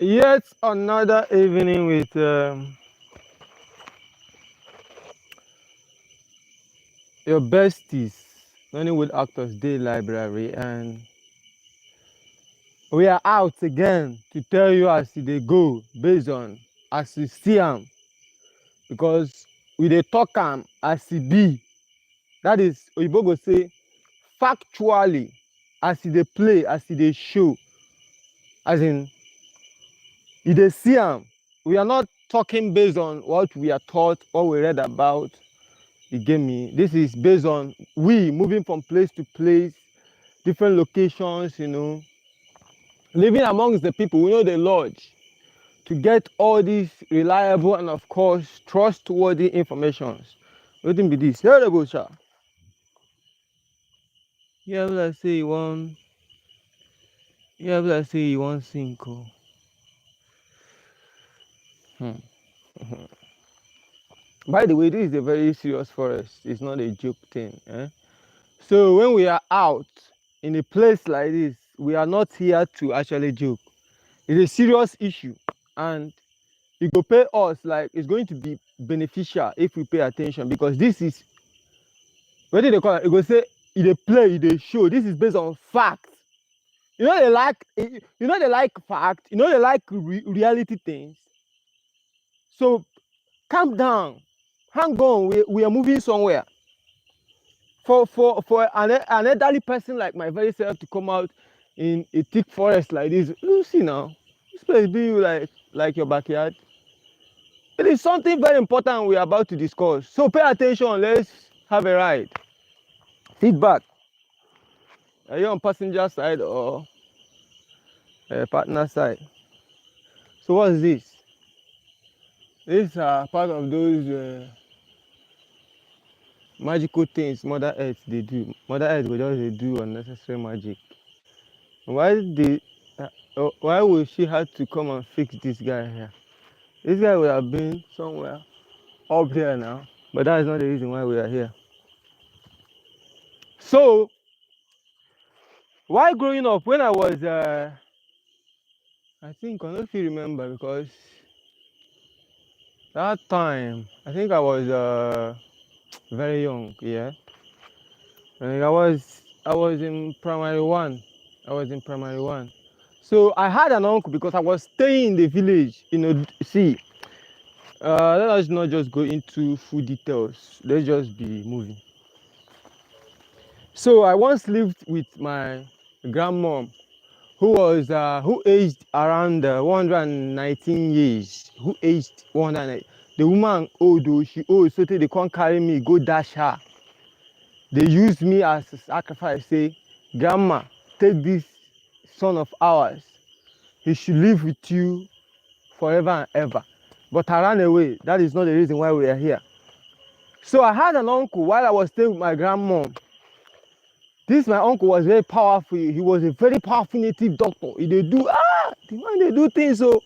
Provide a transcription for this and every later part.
Yet another evening with your besties, Nollywood Actors Day Library, and we are out again to tell you as they go based on as you see them, because we dey talk am as e be. That is, Oyibo go say factually, as e dey play, as e dey show, as in you dey see am. We are not talking based on what we are taught or we read about. You get me? This is based on we moving from place to place, different locations, living amongst the people. We know the lodge to get all these reliable and of course trustworthy informations. Wetin be this? Here they go, sha. Yeah, be like say you wan. Yeah, be like say you wan sink. Oh. Hmm. By the way, this is a very serious forest. It's not a joke thing. Eh? So when we are out in a place like this, we are not here to actually joke. It's a serious issue, and it go pay us, like it's going to be beneficial if we pay attention, because this is what do they call it? It go say it dey play, it dey show. This is based on fact. They like fact. They like reality things. So calm down, hang on. We are moving somewhere. For an elderly person like my very self to come out in a thick forest like this, you see now, this place be like your backyard. It is something very important we are about to discuss. So pay attention. Let's have a ride. Feedback. Are you on passenger side or partner side? So what's this? These are part of those magical things Mother Earth they do. Mother Earth will just dey do unnecessary magic. Why would she have to come and fix this guy here? This guy would have been somewhere up there now, but that is not the reason why we are here. So, while growing up, when I was, I think I don't feel remember, because that time I think I was very young. Yeah, and I was in primary one. I was in primary one. So I had an uncle because I was staying in the village. See, let us not just go into full details. Let's just be moving. So I once lived with my grandmom, who aged around 119 years. Who aged 119. The woman old, though, she old, so they can't carry me go dash her. They used me as a sacrifice. Say, grandma, take this son of ours. He should live with you forever and ever. But I ran away. That is not the reason why we are here. So I had an uncle while I was staying with my grandmom. This my uncle was very powerful. He was a very powerful native doctor. The man they do things. So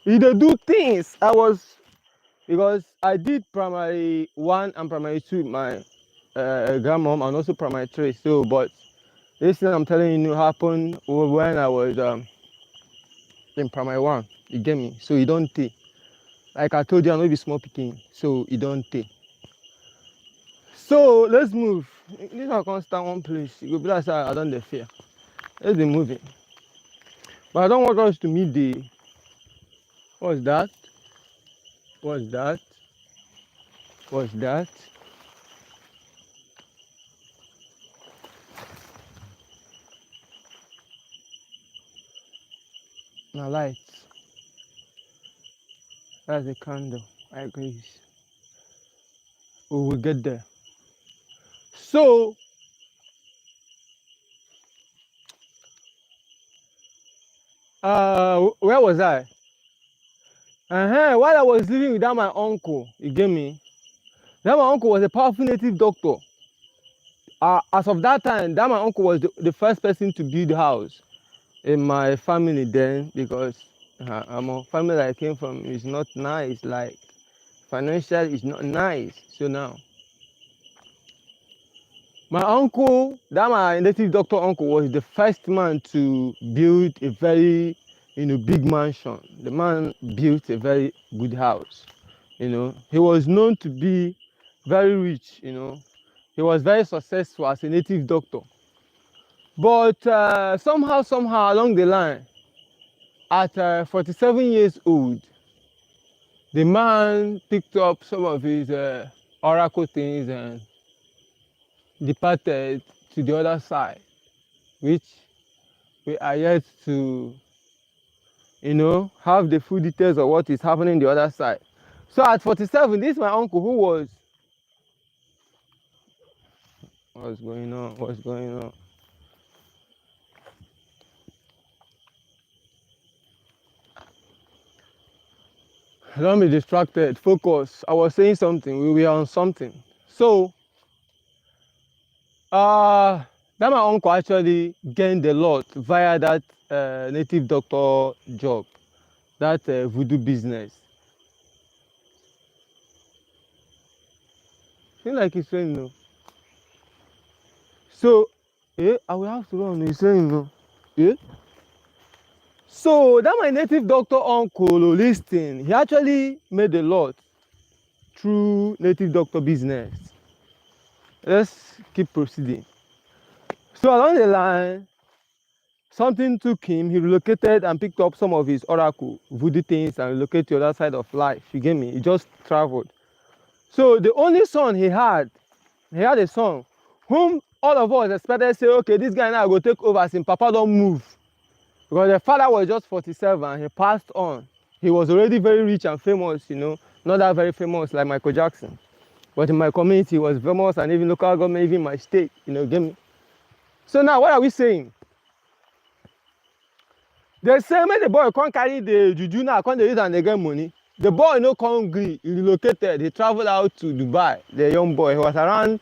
he they do things. Because I did primary one and primary two with my grandmom, and also primary three. So, but this thing I'm telling you happened when I was in primary one. You get me? So you don't take. Like I told you, I know be small picking. So you don't take. So let's move. This one can't stand one place. You go be like I don't fear. Let's be moving. But I don't want us to meet the. What's that? What's that? What's that? Now lights. That's a candle. I agree. We will get there. So where was I? While I was living without my uncle, you get me? That my uncle was a powerful native doctor. As of that time, that my uncle was the first person to build a house in my family then, because I'm a family that I came from is not nice, like financial is not nice. So now my uncle, that my native doctor uncle, was the first man to build a very big mansion. The man built a very good house. He was known to be very rich. He was very successful as a native doctor. But somehow along the line, at 47 years old, the man picked up some of his oracle things and departed to the other side, which we are yet to, have the full details of what is happening the other side. So at 47, this is my uncle who was, what's going on? Don't be distracted, focus. I was saying something, we were on something. So, that my uncle actually gained a lot via that native doctor job, that voodoo business. Feel like it's saying no. So, I will have to run. He's saying no. So that my native doctor uncle listing, he actually made a lot through native doctor business. Let's keep proceeding. So along the line, something took him. He relocated and picked up some of his oracle voodoo things and relocated to the other side of life. You get me? He just traveled. So the only son he had a son whom all of us expected to say, okay, this guy now will take over since Papa don't move. Because the father was just 47, he passed on. He was already very rich and famous, not that very famous like Michael Jackson. But in my community, he was famous, and even local government, even my state, get me? So now, what are we saying? They say, when the boy can't carry the Juju now, can't use and they get money. The boy no come green, he relocated, he traveled out to Dubai, the young boy. He was around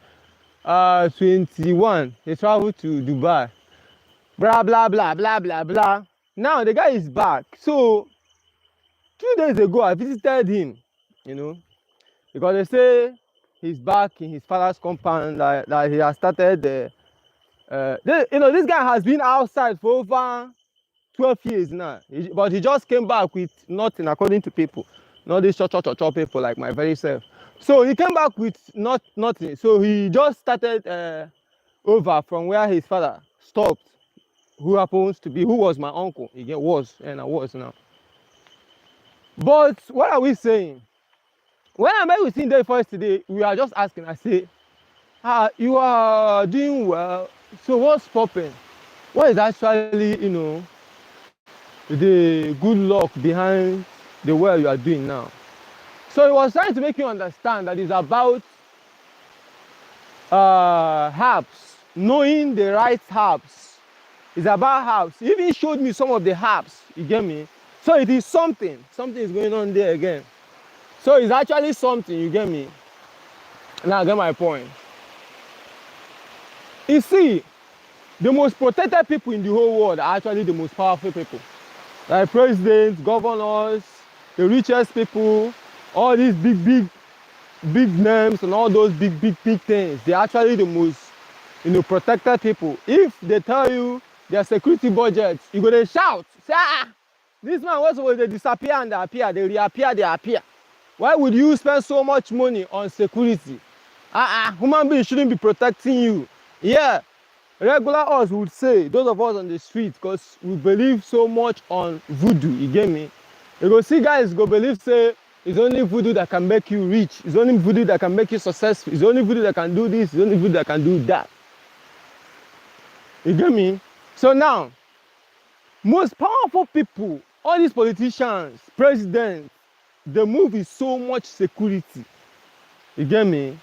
21, he traveled to Dubai. Blah, blah, blah, blah, blah, blah. Now the guy is back. So 2 days ago, I visited him, because they say he's back in his father's compound, that he has started. This guy has been outside for over 12 years now, but he just came back with nothing, according to people. Not these chop people like my very self. So he came back with nothing. So he just started over from where his father stopped. Who was my uncle. Again, was, and I was now. But what are we saying? When I met with him there first today, we are just asking, I say, you are doing well, so what's popping? What is actually, the good luck behind the well you are doing now? So he was trying to make you understand that it's about herbs, knowing the right herbs. It's about herbs. He even showed me some of the herbs, you get me? So it is something is going on there again. So it's actually something, you get me? Now I get my point. You see, the most protected people in the whole world are actually the most powerful people. Like presidents, governors, the richest people, all these big names and all those big things. They're actually the most, protected people. If they tell you their security budgets, you go to shout, say, this man was supposed to disappear and they appear, they reappear, they appear. Why would you spend so much money on security? Human beings shouldn't be protecting you. Yeah, regular us would say, those of us on the street, because we believe so much on voodoo, you get me? You go see guys go believe, say, it's only voodoo that can make you rich. It's only voodoo that can make you successful. It's only voodoo that can do this. It's only voodoo that can do that. You get me? So now, most powerful people, all these politicians, presidents, they move with so much security. You get me?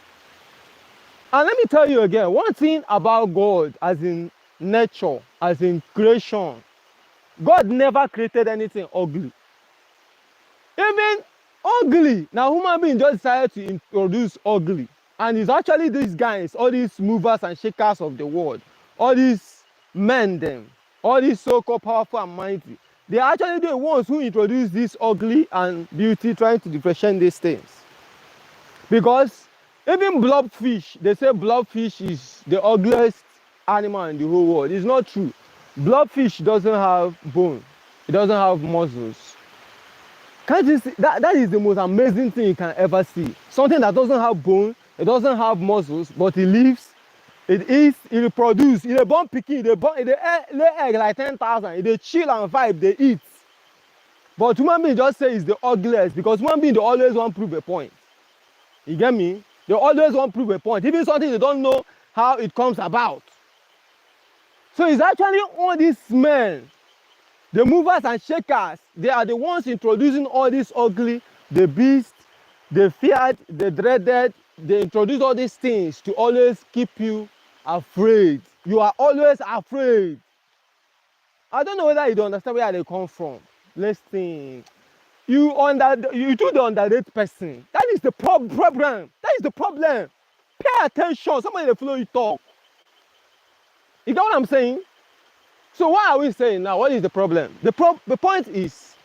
And let me tell you again, one thing about God, as in nature, as in creation, God never created anything ugly. Even ugly. Now, human beings just decided to introduce ugly. And it's actually these guys, all these movers and shakers of the world, all these men, them, all these so-called powerful and mighty, they are actually the ones who introduce this ugly and beauty, trying to differentiate these things. Because even blobfish, they say blobfish is the ugliest animal in the whole world. It's not true. Blobfish doesn't have bone. It doesn't have muscles. Can't you see that? That is the most amazing thing you can ever see. Something that doesn't have bone, it doesn't have muscles, but it lives, it eats, it reproduces. It born pikin, it lay egg like 10,000. It chill and vibe, they eat. But human being just say it's the ugliest because human being they always want to prove a point. You get me? They always want to prove a point, even something they don't know how it comes about. So it's actually all these men, the movers and shakers, they are the ones introducing all this ugly, the beast, the feared, the dreaded. They introduce all these things to always keep you afraid. You are always afraid. I don't know whether you don't understand where they come from. Let's think. You do the underrate person. That is the problem. That is the problem. Pay attention. Somebody follow you talk. You get what I'm saying? So what are we saying now? What is the problem? The point is,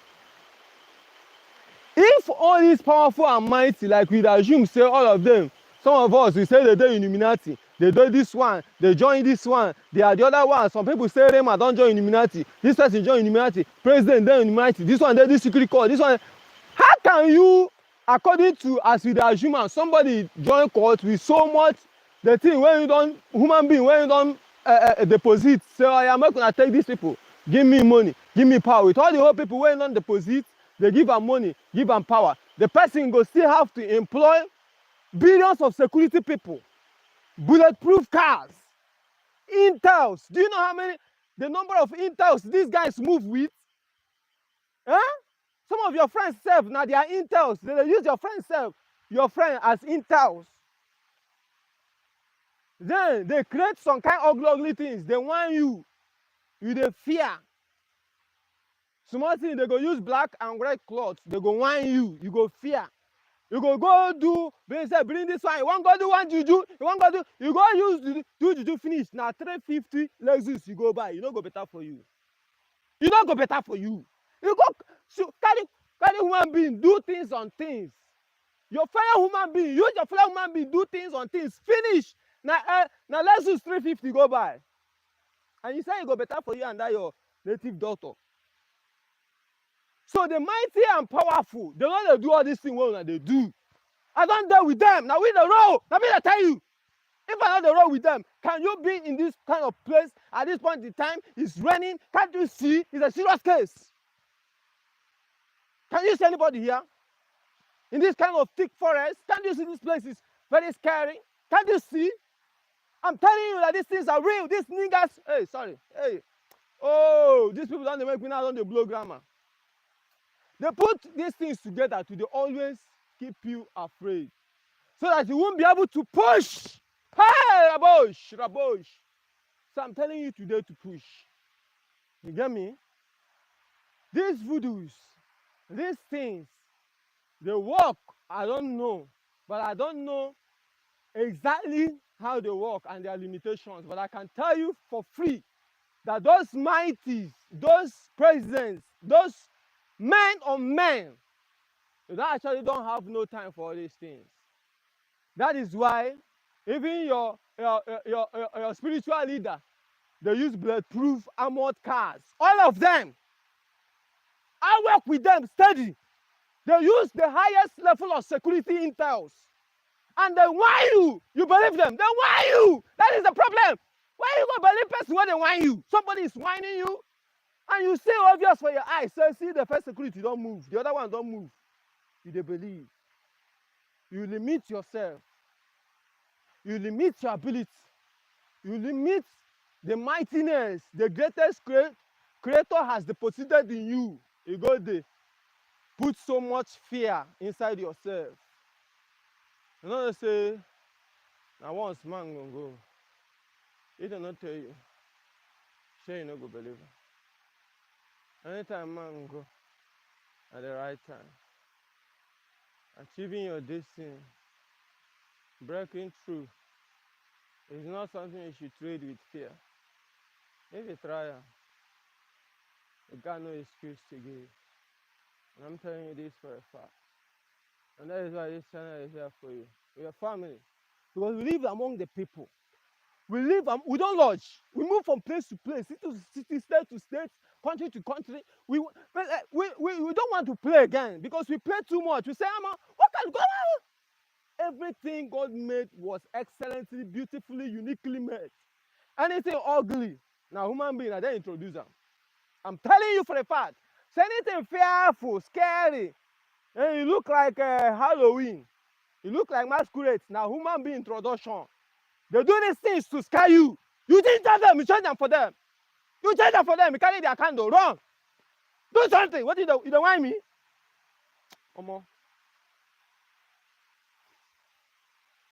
if all these powerful and mighty, like we assume, say all of them, some of us, we say they do Illuminati, they do this one, they join this one, they are the other one. Some people say Rema don't join Illuminati, this person join Illuminati, president don't Illuminati, this one, they do secret call, this one. How can you, according to, as we assume, somebody join court with so much, the thing when you don't, human being, when you don't deposit, say, I am not going to take these people, give me money, give me power. With all the whole people when you don't deposit, they give them money, give them power. The person go still have to employ billions of security people, bulletproof cars, intels. Do you know how many, the number of intels these guys move with? Huh? Some of your friends serve, now they are intels. They use your friend serve, your friend as intels. Then they create some kind of ugly things. They want you the fear. Small thing, they go use black and red cloth. They go want you go fear. You go do, they say bring this one. You want go do one juju. You want go do, you go use do juju finish. Now 350 Lexus you go buy. You don't go better for you. You don't go better for you. You go so carry human being do things on things. Your fellow human being, use your fellow human being do things on things. Finish. Now Lexus 350 go buy. And you say it go better for you and that your native daughter. So the mighty and powerful, they know they do all these things well they do. I don't deal with them. Now we the road. Now me I tell you. If I not the road with them, can you be in this kind of place at this point in time? It's raining. Can't you see? It's a serious case. Can you see anybody here? In this kind of thick forest, can't you see this place is very scary? Can't you see? I'm telling you that these things are real. These niggas, hey, sorry, hey. Oh, these people don't make me now, don't blow grammar. They put these things together to they always keep you afraid. So that you won't be able to push. Hey, Rabosh. So I'm telling you today to push. You get me? These voodoos, these things, they work. I don't know. But I don't know exactly how they work and their limitations. But I can tell you for free that those mighties, those presidents, those men on men, they actually don't have no time for all these things. That is why even your spiritual leader, they use bulletproof armored cars. All of them. I work with them steady. They use the highest level of security intels. And they whine you. You believe them. They whine you. That is the problem. Why you gonna believe person when they whine you? Somebody is whining you, and you see obvious for your eyes. So see the first security don't move. The other one don't move. You they believe. You limit yourself. You limit your ability. You limit the mightiness the greatest creator has deposited in you. You go there. Put so much fear inside yourself. You know they say, now once man gonna go. He do not tell you. Sure you no go believe it. Anytime man go at the right time. Achieving your destiny, breaking through, is not something you should trade with fear. If you try it, you got no excuse to give. And I'm telling you this for a fact. And that is why this channel is here for you, for your family. Because we live among the people. We live and we don't lodge. We move from place to place, city to city, state to state, country to country. We don't want to play again because we play too much. We say, what can God? Everything God made was excellently, beautifully, uniquely made. Anything ugly, now human being, I then introduce them. I'm telling you for a fact. Say anything fearful, scary, and you look like Halloween, you look like masquerade. Now human being introduction. They do these things to scare you. You didn't tell them, you change them for them. You change them for them, you carry their candle. Wrong. Do something. What you don't want me? Omo.